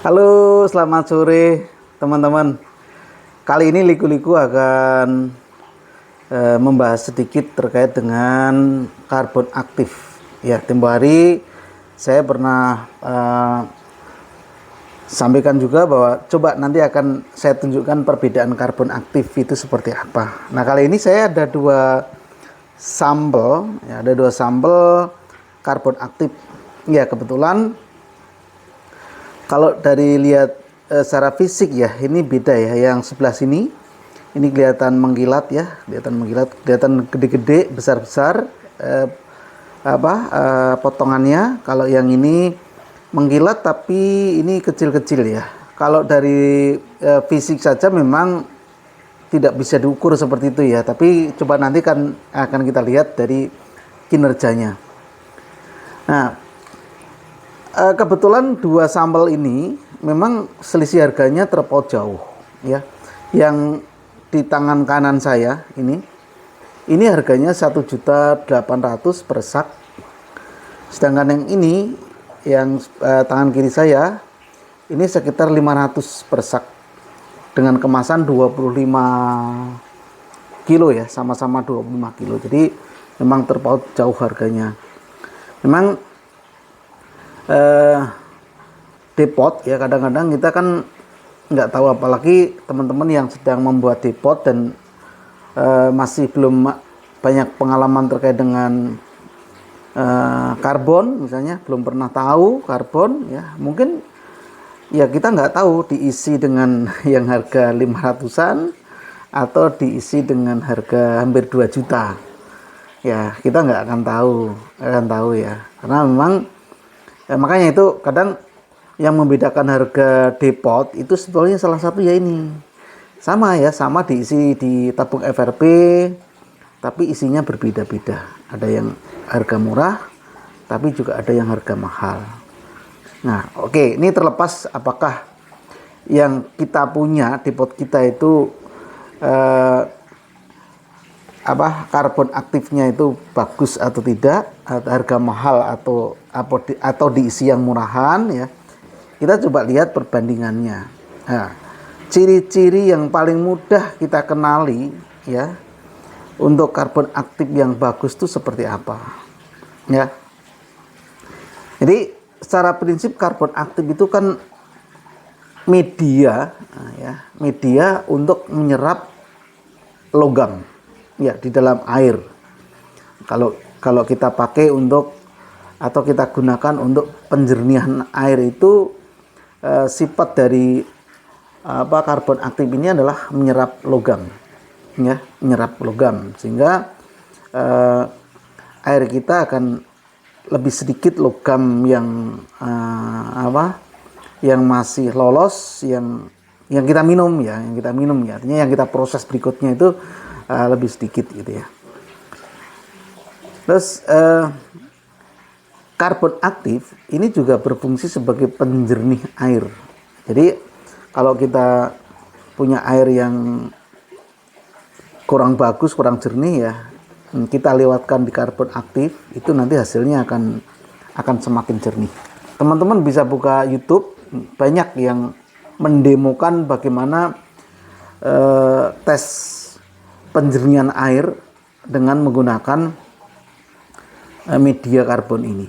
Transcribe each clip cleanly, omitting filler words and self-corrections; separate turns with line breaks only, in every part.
Halo, selamat sore teman-teman. Kali ini Liku-Liku akan membahas sedikit terkait dengan karbon aktif. Ya, tempo hari saya pernah sampaikan juga bahwa coba nanti akan saya tunjukkan perbedaan karbon aktif itu seperti apa. Nah, kali ini saya ada dua sampel, karbon aktif. Ya, kebetulan kalau dari lihat secara fisik ya, ini beda ya. Yang sebelah sini, ini kelihatan mengkilat ya, kelihatan gede-gede, besar-besar potongannya. Kalau yang ini mengkilat tapi ini kecil-kecil ya. Kalau dari fisik saja memang tidak bisa diukur seperti itu ya. Tapi coba nanti kan akan kita lihat dari kinerjanya. Nah, kebetulan dua sampel ini memang selisih harganya terpaut jauh ya. Yang di tangan kanan saya ini harganya 1.800.000 per sak. Sedangkan yang ini yang tangan kiri saya ini sekitar 500 per sak dengan kemasan 25 kilo ya, sama-sama 25 kilo. Jadi memang terpaut jauh harganya. Memang depot ya, kadang-kadang kita kan nggak tahu, apalagi teman-teman yang sedang membuat depot dan masih belum banyak pengalaman terkait dengan karbon misalnya, belum pernah tahu karbon ya, mungkin ya kita nggak tahu diisi dengan yang harga 500-an atau diisi dengan harga hampir 2 juta ya, kita nggak akan tahu ya, karena memang makanya itu kadang yang membedakan harga depot itu sebetulnya salah satu ya ini. Sama diisi di tabung FRP, tapi isinya berbeda-beda. Ada yang harga murah, tapi juga ada yang harga mahal. Nah, oke, ini terlepas apakah yang kita punya depot kita itu karbon aktifnya itu bagus atau tidak, harga mahal atau diisi yang murahan ya. Kita coba lihat perbandingannya. Nah, ciri-ciri yang paling mudah kita kenali ya untuk karbon aktif yang bagus itu seperti apa ya. Jadi secara prinsip karbon aktif itu kan media untuk menyerap logam ya di dalam air. Kalau kita pakai untuk atau kita gunakan untuk penjernihan air itu, sifat dari karbon aktif ini adalah menyerap logam ya, sehingga air kita akan lebih sedikit logam yang yang masih lolos, yang kita minum ya, artinya yang kita proses berikutnya itu lebih sedikit gitu ya. Terus karbon aktif ini juga berfungsi sebagai penjernih air. Jadi kalau kita punya air yang kurang bagus, kurang jernih ya, kita lewatkan di karbon aktif, itu nanti hasilnya akan semakin jernih. Teman-teman bisa buka YouTube, banyak yang mendemokan bagaimana tes penjernihan air dengan menggunakan media karbon ini.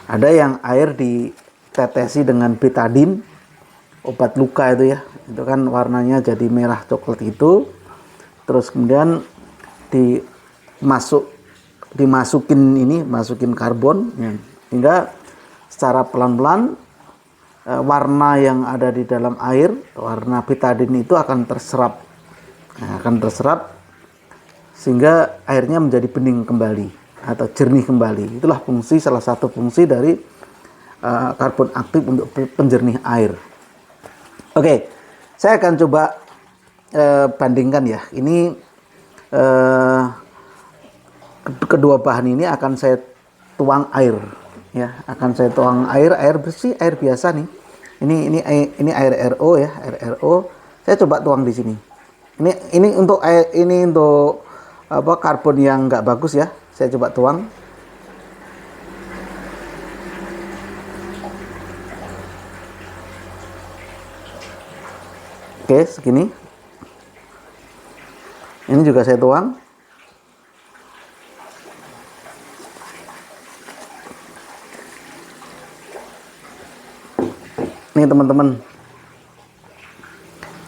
Ada yang air ditetesi dengan betadin, obat luka itu ya, itu kan warnanya jadi merah coklat itu, terus kemudian masukin karbon ya, sehingga secara pelan-pelan warna yang ada di dalam air, warna betadin itu akan terserap, sehingga airnya menjadi bening kembali atau jernih kembali. Itulah salah satu fungsi dari karbon aktif untuk penjernih air. Oke, saya akan coba bandingkan ya. Ini kedua bahan ini akan saya tuang air ya, air bersih, air biasa nih. Ini air RO ya, air RO. Saya coba tuang di sini. Ini untuk karbon yang nggak bagus ya. Saya coba tuang. Oke, segini. Ini juga saya tuang. Nih teman-teman,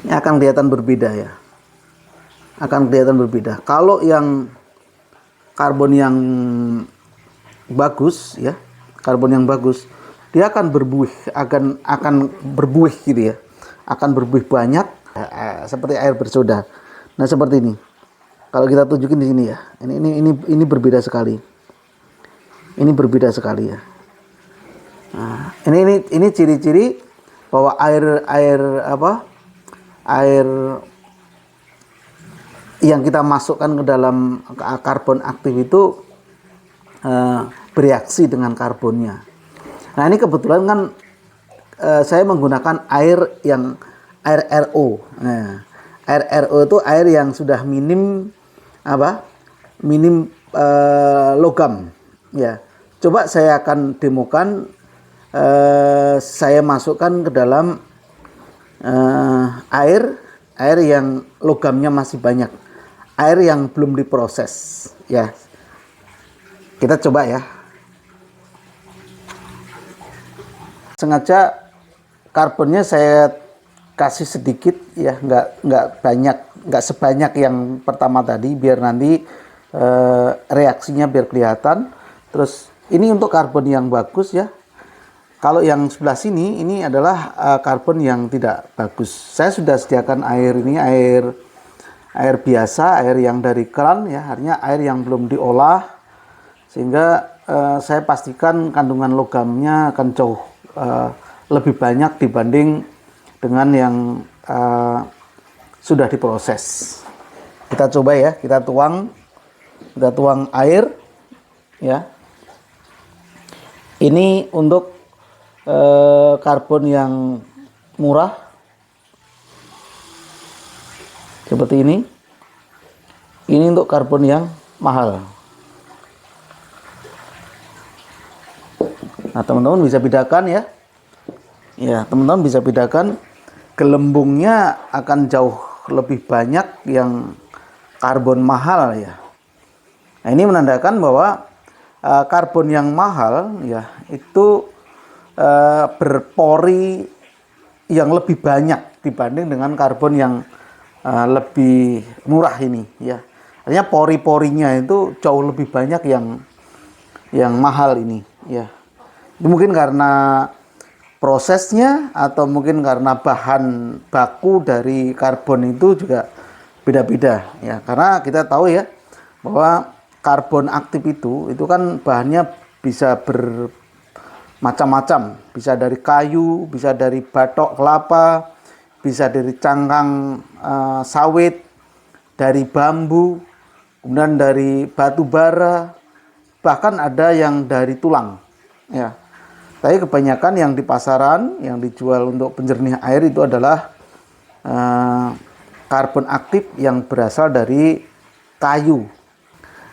ini akan kelihatan berbeda ya. Akan kelihatan berbeda. Kalau yang karbon yang bagus ya, karbon yang bagus, dia akan berbuih, akan berbuih gitu ya, akan berbuih banyak, seperti air bersoda. Nah seperti ini. Kalau kita tunjukin di sini ya, ini berbeda sekali. Ini berbeda sekali ya. Nah, ini ciri-ciri bahwa air yang kita masukkan ke dalam karbon aktif itu bereaksi dengan karbonnya. Nah ini kebetulan kan saya menggunakan air RO. Nah, air RO itu air yang sudah minim logam ya. Coba saya akan demokan, saya masukkan ke dalam air yang logamnya masih banyak, air yang belum diproses ya. Kita coba ya. Sengaja karbonnya saya kasih sedikit ya, nggak banyak, nggak sebanyak yang pertama tadi, biar nanti reaksinya biar kelihatan. Terus ini untuk karbon yang bagus ya. Kalau yang sebelah sini ini adalah karbon yang tidak bagus. Saya sudah sediakan air ini, air biasa, air yang dari keran ya, artinya air yang belum diolah, sehingga saya pastikan kandungan logamnya akan jauh lebih banyak dibanding dengan yang sudah diproses. Kita coba ya, kita tuang air ya. Ini untuk karbon yang murah seperti ini. Ini untuk karbon yang mahal. Nah teman-teman bisa bedakan ya. Ya, teman-teman bisa bedakan, gelembungnya akan jauh lebih banyak yang karbon mahal ya. Nah, ini menandakan bahwa karbon yang mahal ya itu berpori yang lebih banyak dibanding dengan karbon yang lebih murah ini ya. Artinya pori-porinya itu jauh lebih banyak yang mahal ini ya. Ini mungkin karena prosesnya atau mungkin karena bahan baku dari karbon itu juga beda-beda ya. Karena kita tahu ya bahwa karbon aktif itu kan bahannya bisa bermacam-macam, bisa dari kayu, bisa dari batok kelapa, bisa dari cangkang sawit, dari bambu, kemudian dari batu bara, bahkan ada yang dari tulang ya. Tapi kebanyakan yang di pasaran yang dijual untuk penjernih air itu adalah karbon aktif yang berasal dari kayu.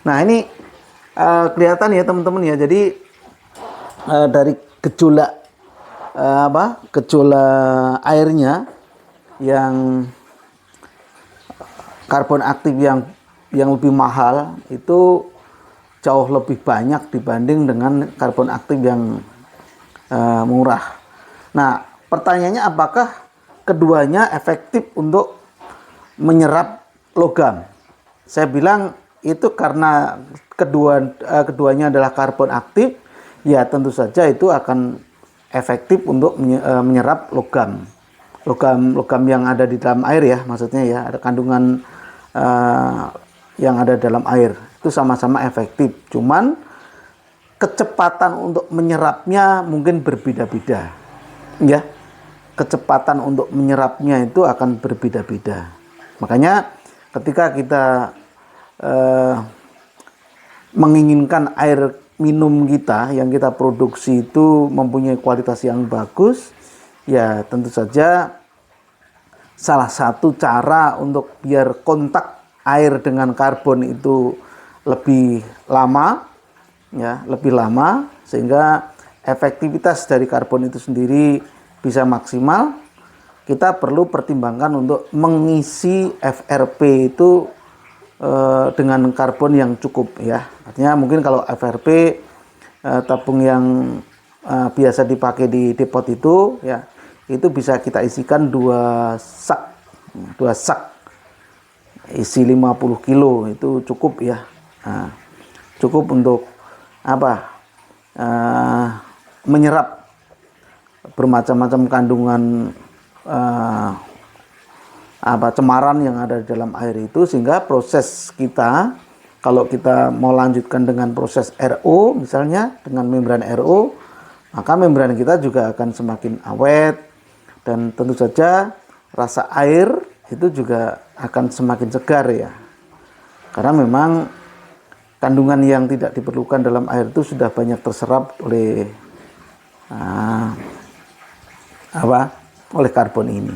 Nah ini kelihatan ya teman-teman ya. Jadi dari gejolak gejolak airnya yang karbon aktif yang lebih mahal itu jauh lebih banyak dibanding dengan karbon aktif yang murah. Nah, pertanyaannya apakah keduanya efektif untuk menyerap logam? Saya bilang itu karena keduanya adalah karbon aktif, ya tentu saja itu akan efektif untuk menyerap logam yang ada di dalam air ya, maksudnya ya, ada kandungan yang ada dalam air itu sama-sama efektif. Cuman kecepatan untuk menyerapnya mungkin berbeda-beda ya. Kecepatan untuk menyerapnya itu akan berbeda-beda. Makanya ketika kita menginginkan air minum kita yang kita produksi itu mempunyai kualitas yang bagus, ya tentu saja salah satu cara untuk biar kontak air dengan karbon itu lebih lama ya, sehingga efektivitas dari karbon itu sendiri bisa maksimal. kita perlu pertimbangkan untuk mengisi FRP itu dengan karbon yang cukup ya. Artinya mungkin kalau FRP tabung yang biasa dipakai di depot itu ya, itu bisa kita isikan 2 sak isi 50 kilo itu cukup ya. Nah, cukup untuk apa? Menyerap bermacam-macam kandungan cemaran yang ada di dalam air itu, sehingga proses kita kalau kita mau lanjutkan dengan proses RO misalnya dengan membran RO, maka membran kita juga akan semakin awet dan tentu saja rasa air itu juga akan semakin segar ya. Karena memang kandungan yang tidak diperlukan dalam air itu sudah banyak terserap oleh oleh karbon ini.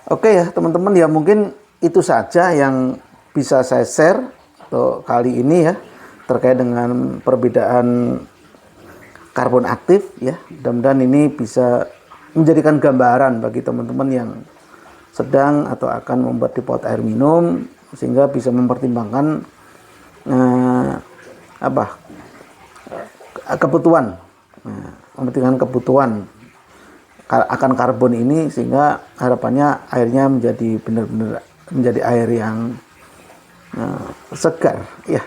Oke ya teman-teman, ya mungkin itu saja yang bisa saya share untuk kali ini ya, terkait dengan perbedaan karbon aktif ya. Mudah-mudahan ini bisa menjadikan gambaran bagi teman-teman yang sedang atau akan membuat depot air minum, sehingga bisa mempertimbangkan kebutuhan akan karbon ini, sehingga harapannya airnya menjadi benar-benar menjadi air yang segar ya.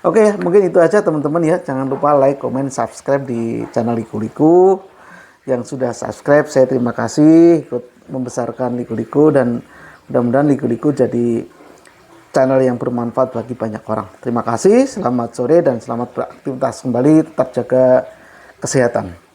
Oke ya, mungkin itu aja teman-teman ya. Jangan lupa like, comment, subscribe di channel Liku-Liku. Yang sudah subscribe, saya terima kasih ikut membesarkan Liku-Liku, dan mudah-mudahan Liku-Liku jadi channel yang bermanfaat bagi banyak orang. Terima kasih, selamat sore dan selamat beraktivitas kembali. Tetap jaga kesehatan.